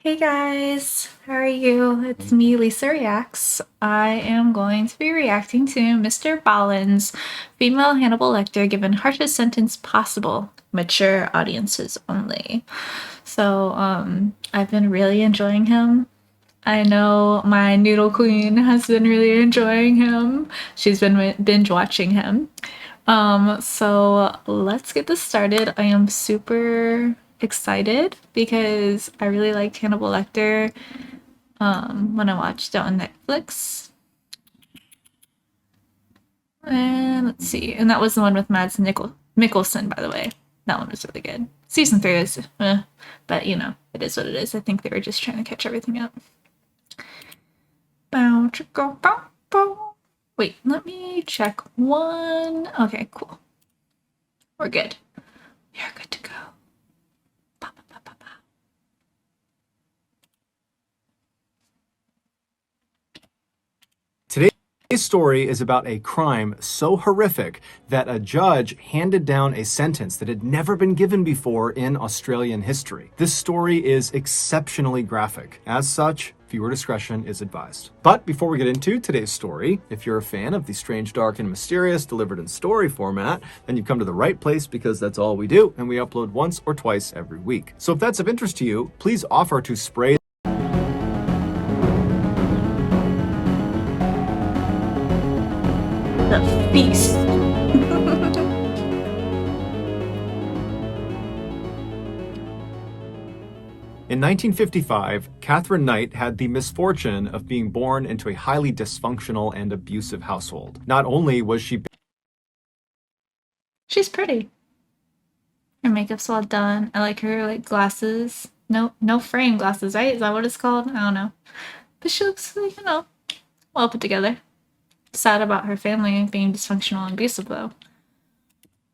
Hey guys, how are you? It's me, Lisa Reacts. I am going to be reacting to MrBallen's female Hannibal Lecter given harshest sentence possible, mature audiences only. I've been really enjoying him. I know my noodle queen has been really enjoying him. She's been binge watching him. So let's get this started. I am super excited because I really liked Hannibal Lecter when I watched it on Netflix. And let's see. And that was the one with Mads Mikkelsen, by the way. That one was really good. Season 3 is, but you know, it is what it is. I think they were just trying to catch everything up. Bow, chicka, bow, bow. Wait, let me check one. Okay, cool. We're good. We are good to go. Today's story is about a crime so horrific that a judge handed down a sentence that had never been given before in Australian history. This story is exceptionally graphic. As such, viewer discretion is advised. But before we get into today's story, if you're a fan of the strange, dark, and mysterious delivered in story format, then you've come to the right place because that's all we do, and we upload once or twice every week. So if that's of interest to you, please offer to spray The feast. In 1955, Catherine Knight had the misfortune of being born into a highly dysfunctional and abusive household. Not only was she She's pretty. Her makeup's all done. I like her like glasses. No frame glasses, right? Is that what it's called? I don't know. But she looks, well put together. Sad about her family being dysfunctional and abusive though.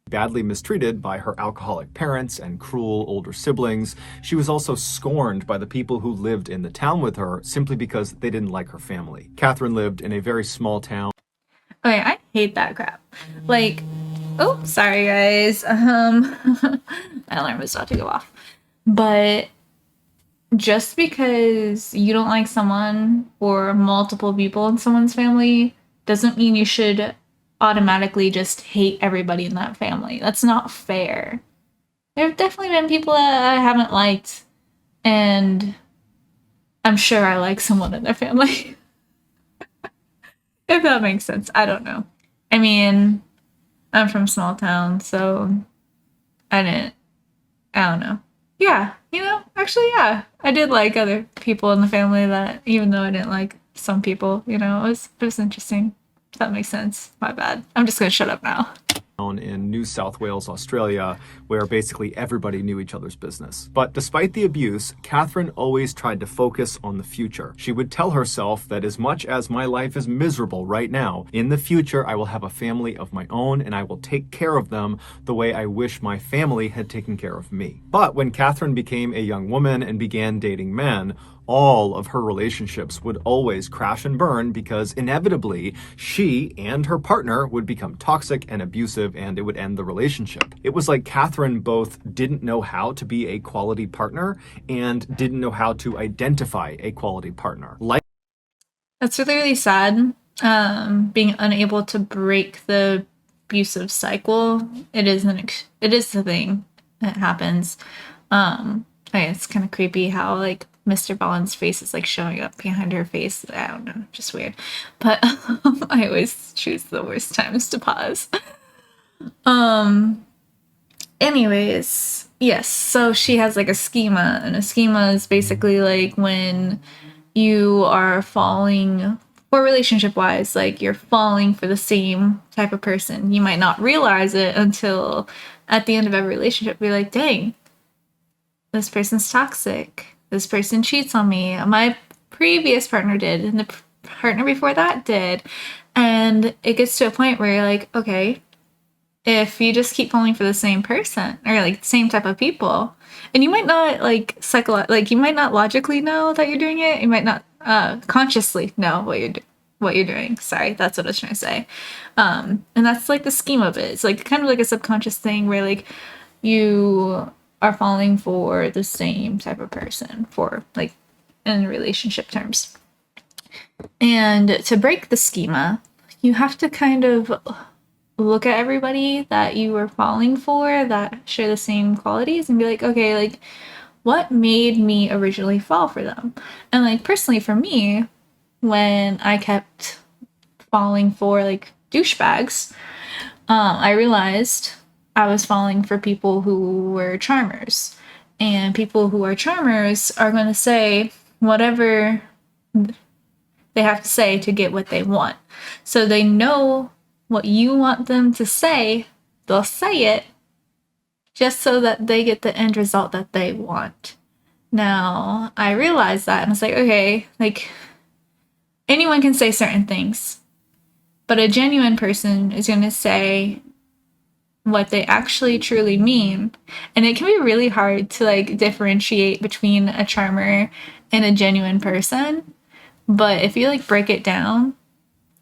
badly mistreated by her alcoholic parents and cruel older siblings. She was also scorned by the people who lived in the town with her simply because they didn't like her family. Catherine lived in a very small town. Okay, I hate that crap. Like, oh, sorry guys. My alarm is about to go off. But just because you don't like someone or multiple people in someone's family doesn't mean you should automatically just hate everybody in that family. That's not fair. There have definitely been people that I haven't liked, and I'm sure I like someone in their family. If that makes sense. I don't know. I mean, I'm from a small town, so I don't know. Yeah, actually, yeah. I did like other people in the family that, even though I didn't like some people, it was interesting. If that makes sense. My bad. I'm just gonna shut up now. In New South Wales, Australia, where basically everybody knew each other's business. But despite the abuse, Catherine always tried to focus on the future. She would tell herself that as much as my life is miserable right now, in the future I will have a family of my own and I will take care of them the way I wish my family had taken care of me. But when Catherine became a young woman and began dating men, all of her relationships would always crash and burn because inevitably she and her partner would become toxic and abusive and it would end the relationship. It was like Catherine both didn't know how to be a quality partner and didn't know how to identify a quality partner. That's really, really sad. Being unable to break the abusive cycle. It is the thing that happens. It's kind of creepy how like MrBallen's face is like showing up behind her face. I don't know, just weird. But I always choose the worst times to pause. Anyways, yes, so she has like a schema, and a schema is basically like when you are falling, or relationship wise, like you're falling for the same type of person. You might not realize it until at the end of every relationship, be like, dang, this person's toxic. This person cheats on me. My previous partner did, and the partner before that did. And it gets to a point where you're like, okay, if you just keep falling for the same person or like same type of people, and you might not like you might not logically know that you're doing it. You might not consciously know what you're doing. Sorry, that's what I was trying to say. And that's like the scheme of it. It's like kind of like a subconscious thing where like you are falling for the same type of person, for like in relationship terms. And to break the schema, you have to kind of look at everybody that you were falling for that share the same qualities and be like, okay, like what made me originally fall for them? And like personally for me, when I kept falling for like douchebags, I realized I was falling for people who were charmers. And people who are charmers are going to say whatever they have to say to get what they want. So they know what you want them to say, they'll say it just so that they get the end result that they want. Now, I realized that and I was like, okay, like anyone can say certain things, but a genuine person is going to say what they actually truly mean. And it can be really hard to like differentiate between a charmer and a genuine person. But if you like break it down,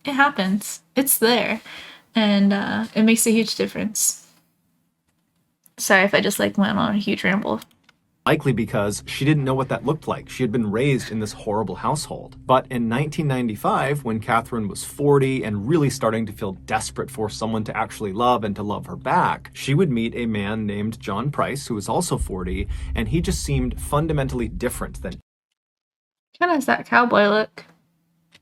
it happens. It's there. And it makes a huge difference. Sorry if I just like went on a huge ramble. Likely because she didn't know what that looked like. She had been raised in this horrible household. But in 1995, when Catherine was 40 and really starting to feel desperate for someone to actually love and to love her back, she would meet a man named John Price, who was also 40, and he just seemed fundamentally different than Kind of has that cowboy look.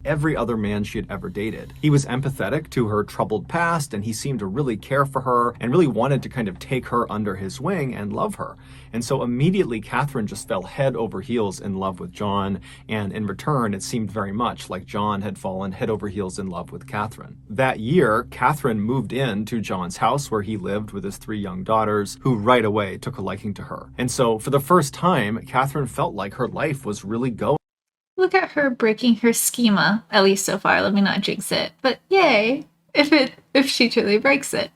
every other man she had ever dated. He was empathetic to her troubled past, and he seemed to really care for her and really wanted to kind of take her under his wing and love her. And so immediately Catherine just fell head over heels in love with John, and in return it seemed very much like John had fallen head over heels in love with Catherine. That year, Catherine moved in to John's house where he lived with his 3 young daughters, who right away took a liking to her. And so for the first time, Catherine felt like her life was really going. Look at her breaking her schema, at least so far. Let me not jinx it. But yay, if she truly breaks it.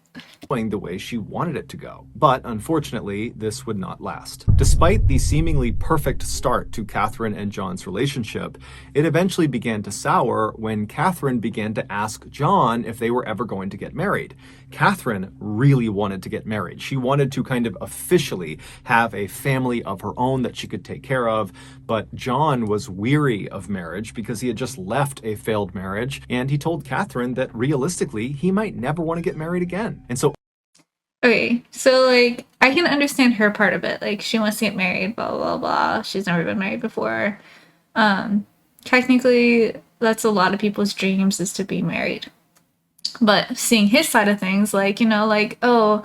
The way she wanted it to go. But unfortunately, this would not last. Despite the seemingly perfect start to Catherine and John's relationship, it eventually began to sour when Catherine began to ask John if they were ever going to get married. Catherine really wanted to get married. She wanted to kind of officially have a family of her own that she could take care of, but John was weary of marriage because he had just left a failed marriage, and he told Catherine that realistically, he might never want to get married again. And so Okay, so like I can understand her part of it. Like she wants to get married, blah blah blah. She's never been married before. Technically, that's a lot of people's dreams is to be married. But seeing his side of things, like, you know, like, oh,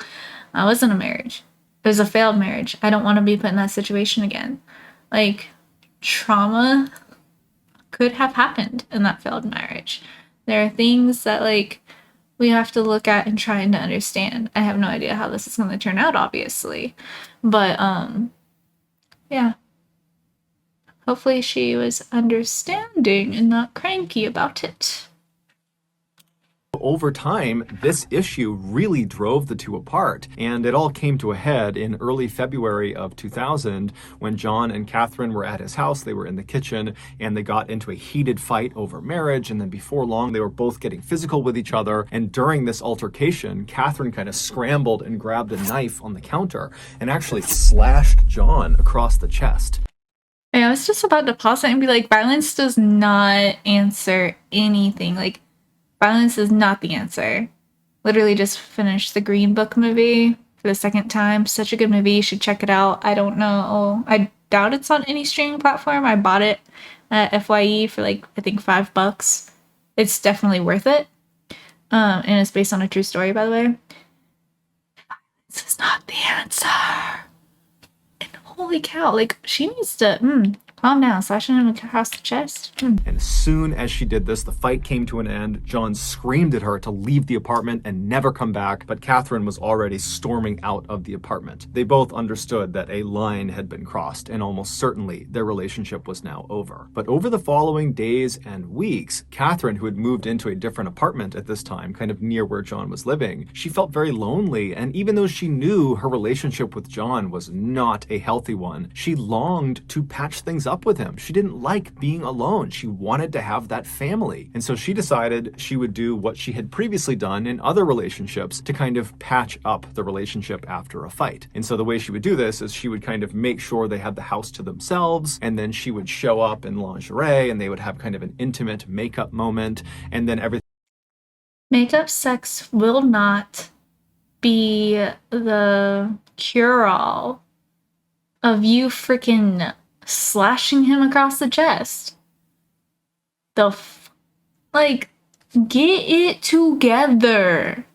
I was in a marriage. It was a failed marriage. I don't want to be put in that situation again. Like, trauma could have happened in that failed marriage. There are things that, like, we have to look at and try to understand. I have no idea how this is going to turn out, obviously. But, yeah. Hopefully she was understanding and not cranky about it. over time, this issue really drove the two apart, and it all came to a head in early February of 2000 when John and Catherine were at his house. They were in the kitchen, and they got into a heated fight over marriage, and then before long, they were both getting physical with each other, and during this altercation, Catherine kind of scrambled and grabbed a knife on the counter and actually slashed John across the chest. I was just about to pause it and be like, violence does not answer anything. Like, violence is not the answer. Literally just finished the Green Book movie for the second time. Such a good movie. You should check it out. I don't know. I doubt it's on any streaming platform. I bought it at FYE for like, I think $5. It's definitely worth it. And it's based on a true story, by the way. Violence is not the answer. Holy cow, like, she needs to, calm down, slashing him across the chest. And as soon as she did this, the fight came to an end. John screamed at her to leave the apartment and never come back, but Catherine was already storming out of the apartment. They both understood that a line had been crossed, and almost certainly their relationship was now over. But over the following days and weeks, Catherine, who had moved into a different apartment at this time, kind of near where John was living, she felt very lonely, and even though she knew her relationship with John was not a healthy one, she longed to patch things up up with him. She didn't like being alone. She wanted to have that family. And so she decided she would do what she had previously done in other relationships to kind of patch up the relationship after a fight. And so the way she would do this is she would kind of make sure they had the house to themselves, and then she would show up in lingerie and they would have kind of an intimate makeup moment, and then everything. Makeup sex will not be the cure-all of you freaking slashing him across the chest. Like, get it together.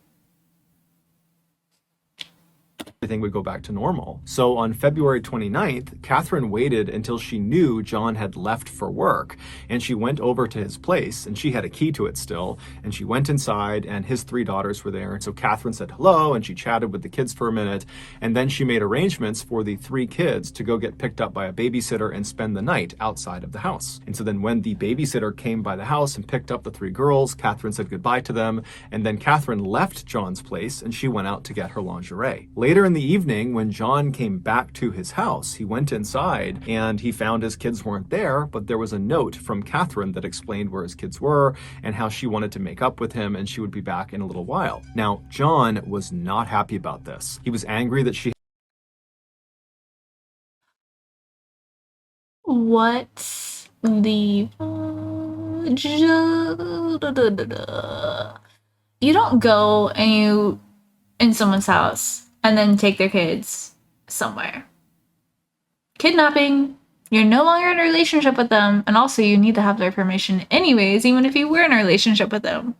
Everything would go back to normal. So on February 29th, Catherine waited until she knew John had left for work, and she went over to his place, and she had a key to it still, and she went inside, and his 3 daughters were there. And so Catherine said hello, and she chatted with the kids for a minute, and then she made arrangements for the 3 kids to go get picked up by a babysitter and spend the night outside of the house. And so then when the babysitter came by the house and picked up the 3 girls, Catherine said goodbye to them, and then Catherine left John's place, and she went out to get her lingerie. Later in the evening, when John came back to his house, he went inside and he found his kids weren't there, but there was a note from Catherine that explained where his kids were and how she wanted to make up with him and she would be back in a little while. Now, John was not happy about this. He was angry that she... What's the... You don't go and you in someone's house and then take their kids somewhere. Kidnapping, you're no longer in a relationship with them, and also you need to have their permission anyways, even if you were in a relationship with them.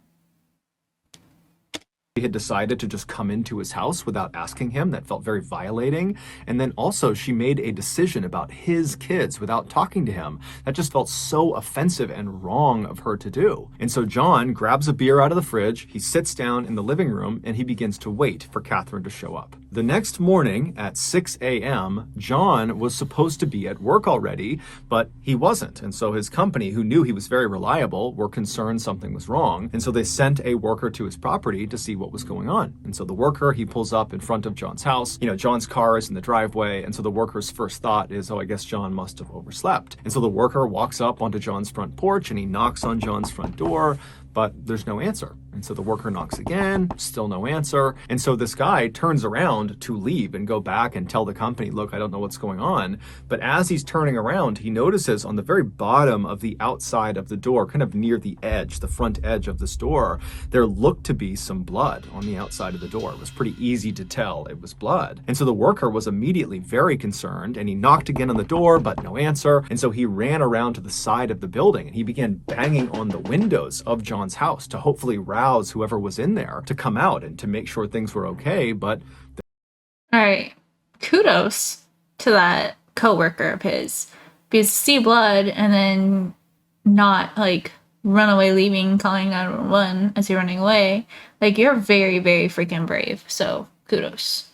She had decided to just come into his house without asking him. That felt very violating. And then also she made a decision about his kids without talking to him. That just felt so offensive and wrong of her to do. And so John grabs a beer out of the fridge, he sits down in the living room, and he begins to wait for Catherine to show up. The next morning at 6 a.m., John was supposed to be at work already, but he wasn't. And so his company, who knew he was very reliable, were concerned something was wrong. And so they sent a worker to his property to see what was going on. And so the worker, he pulls up in front of John's house. You know, John's car is in the driveway. And so the worker's first thought is, oh, I guess John must have overslept. And so the worker walks up onto John's front porch and he knocks on John's front door, but there's no answer. And so the worker knocks again, still no answer. And so this guy turns around to leave and go back and tell the company, look, I don't know what's going on. But as he's turning around, he notices on the very bottom of the outside of the door, kind of near the edge, the front edge of this door, there looked to be some blood on the outside of the door. It was pretty easy to tell it was blood. And so the worker was immediately very concerned, and he knocked again on the door, but no answer. And so he ran around to the side of the building and he began banging on the windows of John's house to hopefully rouse whoever was in there to come out and to make sure things were okay. But all right, kudos to that coworker of his, because to see blood and then not like run away, leaving, calling 911 as you're running away, like, you're very, very freaking brave. So kudos.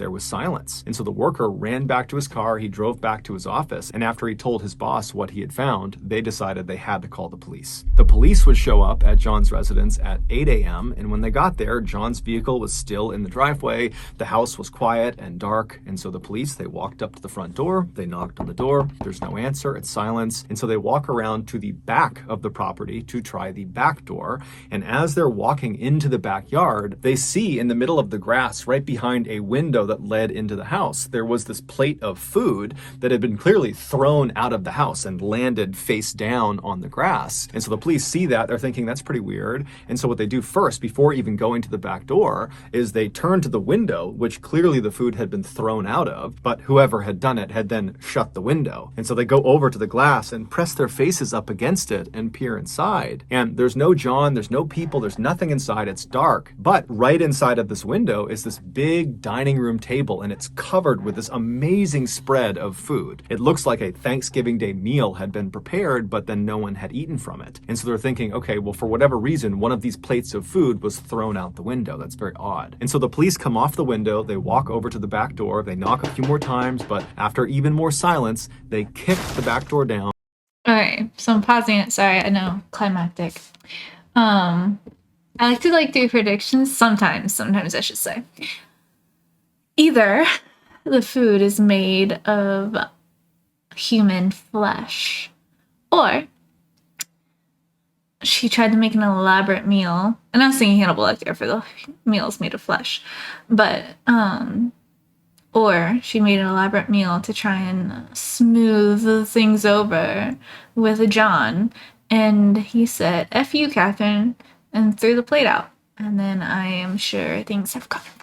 there was silence. And so the worker ran back to his car, he drove back to his office, and after he told his boss what he had found, they decided they had to call the police. The police would show up at John's residence at 8 a.m., and when they got there, John's vehicle was still in the driveway, the house was quiet and dark, and so the police, they walked up to the front door, they knocked on the door, there's no answer, it's silence, and so they walk around to the back of the property to try the back door, and as they're walking into the backyard, they see in the middle of the grass, right behind a window that led into the house, there was this plate of food that had been clearly thrown out of the house and landed face down on the grass. And so the police see that, they're thinking that's pretty weird. And so what they do first, before even going to the back door, is they turn to the window, which clearly the food had been thrown out of, but whoever had done it had then shut the window. And so they go over to the glass and press their faces up against it and peer inside. And there's no John, there's no people, there's nothing inside, it's dark. But right inside of this window is this big dining room table, and it's covered with this amazing spread of food. It looks like a Thanksgiving Day meal had been prepared, but then no one had eaten from it. And so they're thinking, okay, well, for whatever reason, one of these plates of food was thrown out the window. That's very odd. And so the police come off the window, they walk over to the back door, they knock a few more times, but after even more silence, they kick the back door down. Okay, so I'm pausing it. Sorry, I know, climactic. I like to do predictions sometimes I should say. Either the food is made of human flesh. Or she tried to make an elaborate meal, and I was thinking Hannibal Lecter for the meals made of flesh, but or she made an elaborate meal to try and smooth things over with John, and he said, "F you, Catherine," and threw the plate out. And then I am sure things have gotten violent.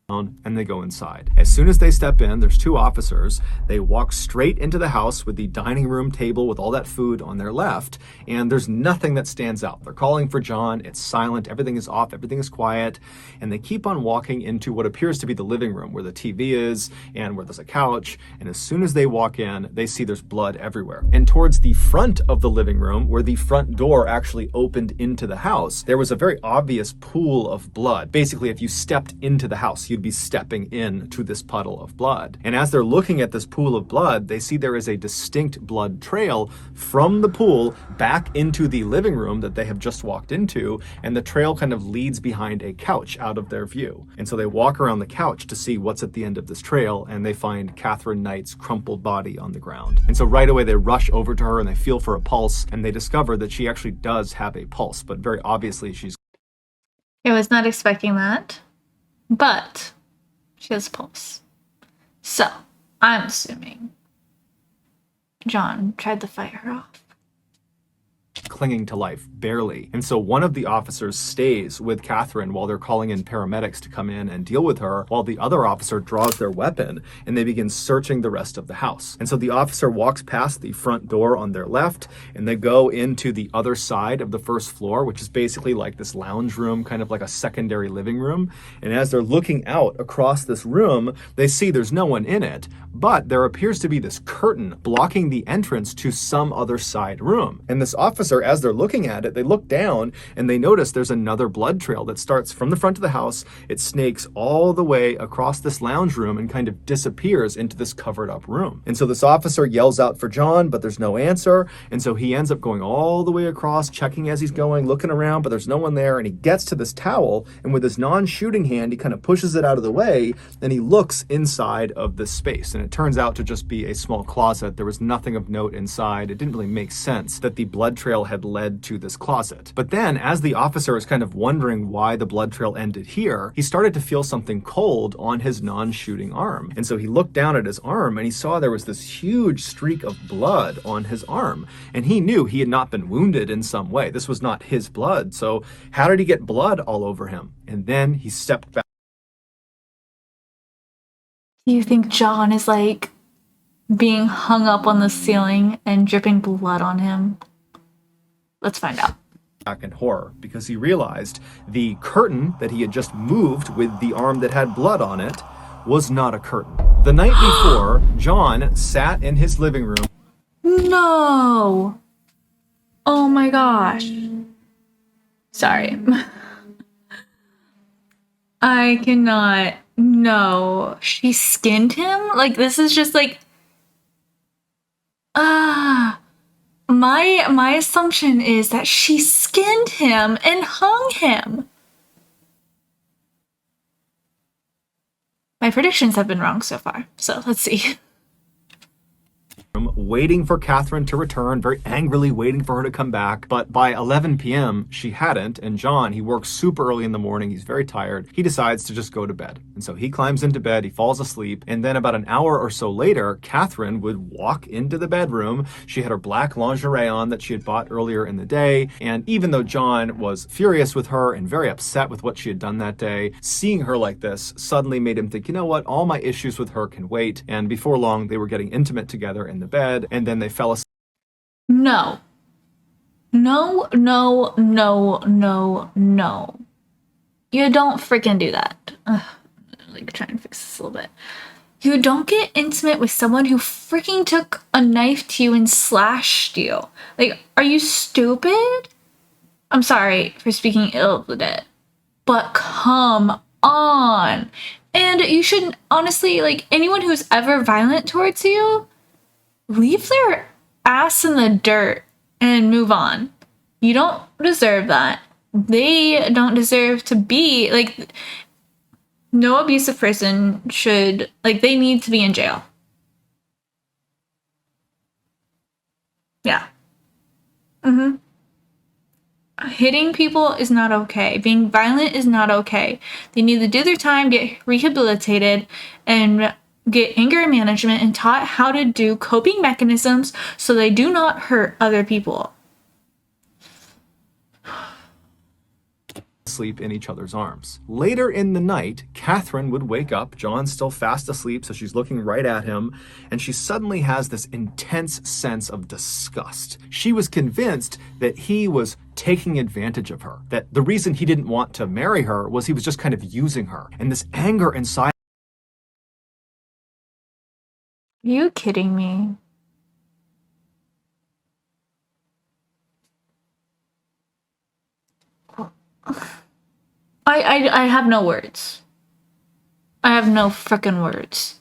And they go inside. As soon as they step in, there's two officers. They walk straight into the house with the dining room table with all that food on their left, and there's nothing that stands out. They're calling for John. It's silent. Everything is off. Everything is quiet. And they keep on walking into what appears to be the living room where the TV is and where there's a couch. And as soon as they walk in, they see there's blood everywhere. And towards the front of the living room, where the front door actually opened into the house, there was a very obvious pool of blood. Basically, if you stepped into the house, you'd be stepping in to this puddle of blood. And as they're looking at this pool of blood, they see there is a distinct blood trail from the pool back into the living room that they have just walked into, and the trail kind of leads behind a couch out of their view. And so they walk around the couch to see what's at the end of this trail, and they find Catherine Knight's crumpled body on the ground. And so right away they rush over to her and they feel for a pulse, and they discover that she actually does have a pulse, but very obviously she's... I was not expecting that, but she has a pulse. So, I'm assuming John tried to fight her off. clinging to life, barely. And so one of the officers stays with Catherine while they're calling in paramedics to come in and deal with her, while the other officer draws their weapon and they begin searching the rest of the house. And so the officer walks past the front door on their left and they go into the other side of the first floor, which is basically like this lounge room, kind of like a secondary living room. And as they're looking out across this room, they see there's no one in it, but there appears to be this curtain blocking the entrance to some other side room. And this officer, as they're looking at it, they look down and they notice there's another blood trail that starts from the front of the house. It snakes all the way across this lounge room and kind of disappears into this covered up room. And so this officer yells out for John, but there's no answer. And so he ends up going all the way across, checking as he's going, looking around, but there's no one there. And he gets to this towel, and with his non-shooting hand, he kind of pushes it out of the way, and he looks inside of this space. And it turns out to just be a small closet. There was nothing of note inside. It didn't really make sense that the blood trail had led to this closet. But then, as the officer is kind of wondering why the blood trail ended here, he started to feel something cold on his non-shooting arm. And so he looked down at his arm and he saw there was this huge streak of blood on his arm. And he knew he had not been wounded in some way. This was not his blood. So how did he get blood all over him? And then he stepped back. Do you think John is like being hung up on the ceiling and dripping blood on him? Let's find out. Back in horror, because he realized the curtain that he had just moved with the arm that had blood on it was not a curtain. The night before, John sat in his living room. No! Oh my gosh. Sorry. I cannot. No. She skinned him? Like, this is just like... My assumption is that she skinned him and hung him. My predictions have been wrong so far, so let's see. Waiting for Catherine to return, very angrily waiting for her to come back. But by 11 p.m., she hadn't. And John, he works super early in the morning. He's very tired. He decides to just go to bed. And so he climbs into bed. He falls asleep. And then about an hour or so later, Catherine would walk into the bedroom. She had her black lingerie on that she had bought earlier in the day. And even though John was furious with her and very upset with what she had done that day, seeing her like this suddenly made him think, you know what? All my issues with her can wait. And before long, they were getting intimate together in the bed, and then they fell asleep. No. No, no, no, no, no. You don't freaking do that. Ugh, like, trying to fix this a little bit. You don't get intimate with someone who freaking took a knife to you and slashed you. Like, are you stupid? I'm sorry for speaking ill of the dead, but come on. And you shouldn't, honestly, like, anyone who's ever violent towards you, leave their ass in the dirt and move on. You don't deserve that. They don't deserve to be, like, no abusive person should, like, they need to be in jail. Yeah. Mm-hmm. Hitting people is not okay. Being violent is not okay. They need to do their time, get rehabilitated, and get anger management and taught how to do coping mechanisms so they do not hurt other people. Sleep in each other's arms. Later in the night, Catherine would wake up. John's still fast asleep, so she's looking right at him, and she suddenly has this intense sense of disgust. She was convinced that he was taking advantage of her, that the reason he didn't want to marry her was he was just kind of using her. And this anger inside. Are you kidding me? I have no words. I have no frickin' words.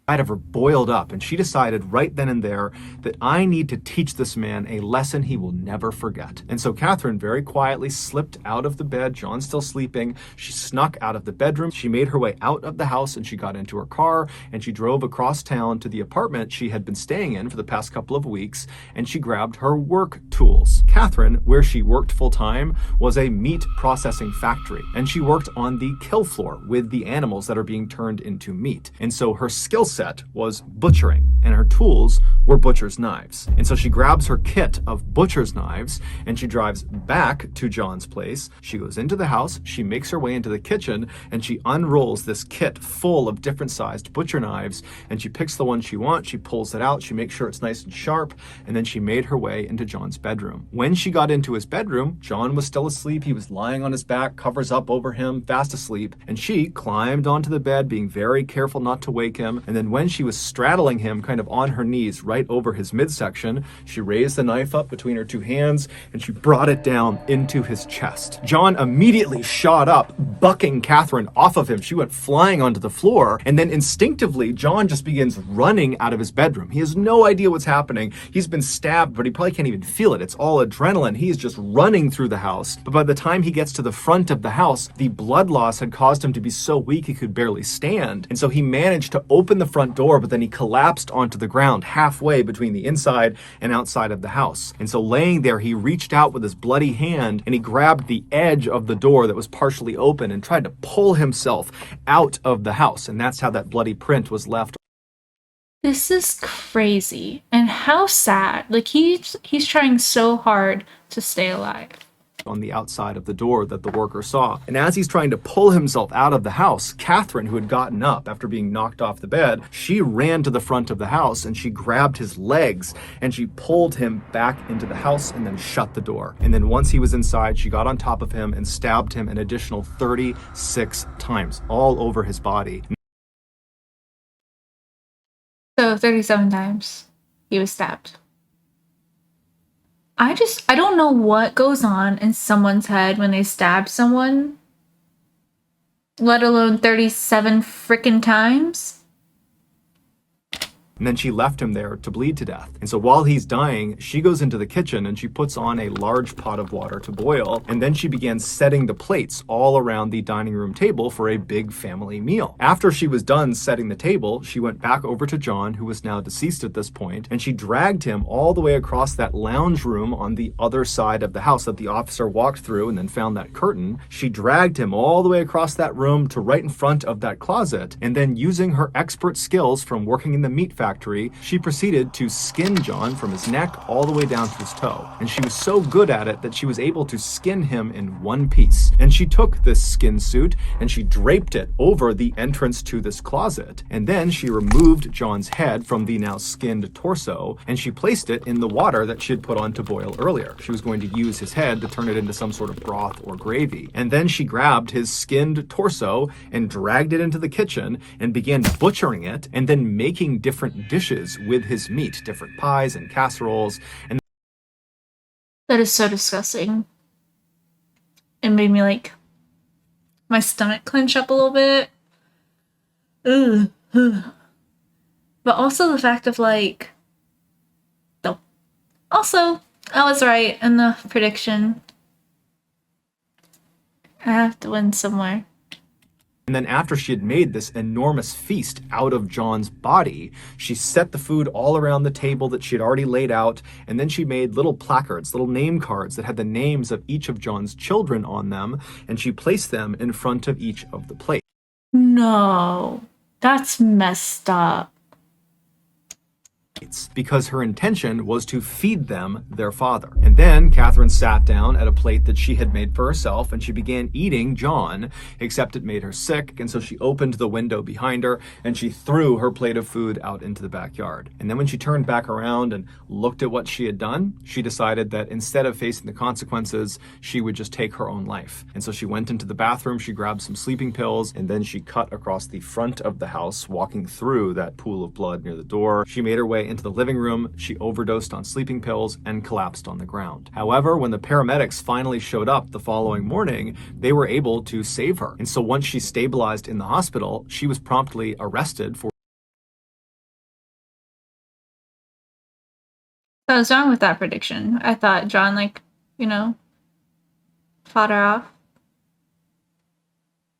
Of her boiled up, and she decided right then and there that I need to teach this man a lesson he will never forget. And so Catherine very quietly slipped out of the bed. John's still sleeping. She snuck out of the bedroom. She made her way out of the house, and she got into her car, and she drove across town to the apartment she had been staying in for the past couple of weeks, and she grabbed her work tools. Catherine, where she worked full-time, was a meat processing factory, and she worked on the kill floor with the animals that are being turned into meat. And so her skill set was butchering, and her tools were butcher's knives. And so she grabs her kit of butcher's knives and she drives back to John's place. She goes into the house, she makes her way into the kitchen, and she unrolls this kit full of different sized butcher knives, and she picks the one she wants, she pulls it out, she makes sure it's nice and sharp, and then she made her way into John's bedroom. When she got into his bedroom, John was still asleep. He was lying on his back, covers up over him, fast asleep, and she climbed onto the bed, being very careful not to wake him. And then when she was straddling him kind of on her knees right over his midsection, she raised the knife up between her two hands and she brought it down into his chest. John immediately shot up, bucking Catherine off of him. She went flying onto the floor, and then instinctively John just begins running out of his bedroom. He has no idea what's happening. He's been stabbed, but he probably can't even feel it. It's all adrenaline. He's just running through the house. But by the time he gets to the front of the house, the blood loss had caused him to be so weak he could barely stand. And so he managed to open the front door, but then he collapsed onto the ground halfway between the inside and outside of the house. And so laying there, he reached out with his bloody hand and he grabbed the edge of the door that was partially open and tried to pull himself out of the house. And that's how that bloody print was left. This is crazy. And how sad. Like he's trying so hard to stay alive. On the outside of the door that the worker saw. And as he's trying to pull himself out of the house, Catherine, who had gotten up after being knocked off the bed, she ran to the front of the house and she grabbed his legs and she pulled him back into the house and then shut the door. And then once he was inside, she got on top of him and stabbed him an additional 36 times all over his body. So 37 times he was stabbed. I don't know what goes on in someone's head when they stab someone, let alone 37 frickin' times. And then she left him there to bleed to death. And so while he's dying, she goes into the kitchen and she puts on a large pot of water to boil. And then she began setting the plates all around the dining room table for a big family meal. After she was done setting the table, she went back over to John, who was now deceased at this point, and she dragged him all the way across that lounge room on the other side of the house that the officer walked through and then found that curtain. She dragged him all the way across that room to right in front of that closet. And then using her expert skills from working in the meat factory, she proceeded to skin John from his neck all the way down to his toe. And she was so good at it that she was able to skin him in one piece. And she took this skin suit and she draped it over the entrance to this closet. And then she removed John's head from the now skinned torso and she placed it in the water that she had put on to boil earlier. She was going to use his head to turn it into some sort of broth or gravy. And then she grabbed his skinned torso and dragged it into the kitchen and began butchering it and then making different dishes with his meat, different pies and casseroles. And That is so disgusting. It made me like my stomach clench up a little bit. Ugh. But also the fact of like, no. Also, I was right in the prediction. I have to win somewhere. And then after she had made this enormous feast out of John's body, she set the food all around the table that she had already laid out, and then she made little placards, little name cards that had the names of each of John's children on them, and she placed them in front of each of the plates. No, that's messed up. Because her intention was to feed them their father. And then Catherine sat down at a plate that she had made for herself, and she began eating John, except it made her sick, and so she opened the window behind her and she threw her plate of food out into the backyard. And then when she turned back around and looked at what she had done, she decided that instead of facing the consequences, she would just take her own life. And so she went into the bathroom, she grabbed some sleeping pills, and then she cut across the front of the house, walking through that pool of blood near the door. She made her way into the living room, she overdosed on sleeping pills, and collapsed on the ground. However, when the paramedics finally showed up the following morning, they were able to save her. And so once she stabilized in the hospital, she was promptly arrested for... I was wrong with that prediction. I thought John, like, you know, fought her off.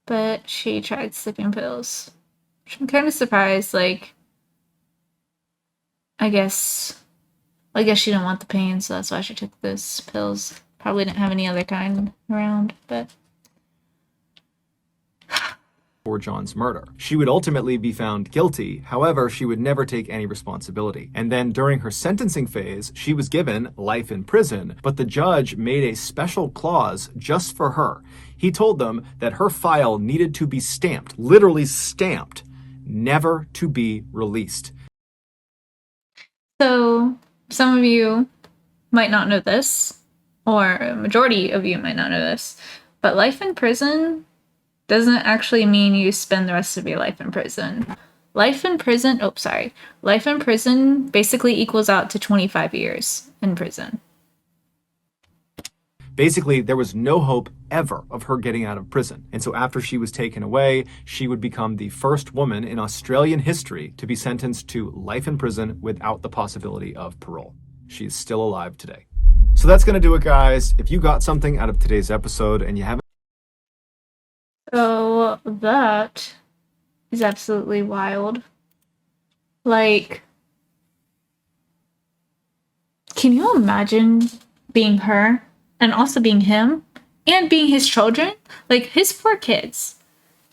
But she tried sleeping pills. Which I'm kind of surprised, like, I guess she didn't want the pain, so that's why she took those pills. Probably didn't have any other kind around, but... for John's murder. She would ultimately be found guilty, however, she would never take any responsibility. And then during her sentencing phase, she was given life in prison, but the judge made a special clause just for her. He told them that her file needed to be stamped, literally stamped, never to be released. So, some of you might not know this, or a majority of you might not know this, but life in prison doesn't actually mean you spend the rest of your life in prison. Life in prison basically equals out to 25 years in prison. Basically, there was no hope ever of her getting out of prison. And so after she was taken away, she would become the first woman in Australian history to be sentenced to life in prison without the possibility of parole. She is still alive today. So that's going to do it, guys. If you got something out of today's episode and you haven't... So that is absolutely wild. Like, can you imagine being her and also being him and being his children? Like, his poor kids.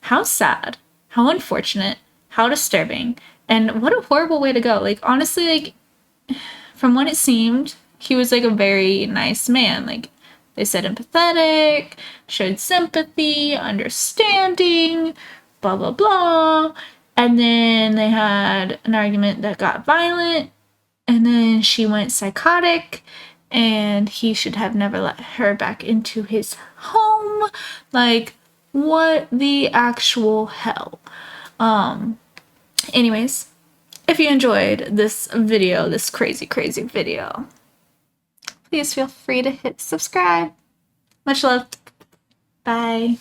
How sad, how unfortunate, how disturbing, and what a horrible way to go. Like, honestly, like, from what it seemed, he was like a very nice man. Like, they said empathetic, showed sympathy, understanding, blah, blah, blah. And then they had an argument that got violent, and then she went psychotic, and he should have never let her back into his home. Like, what the actual hell? Anyways, if you enjoyed this video, this crazy, crazy video, please feel free to hit subscribe. Much love. Bye.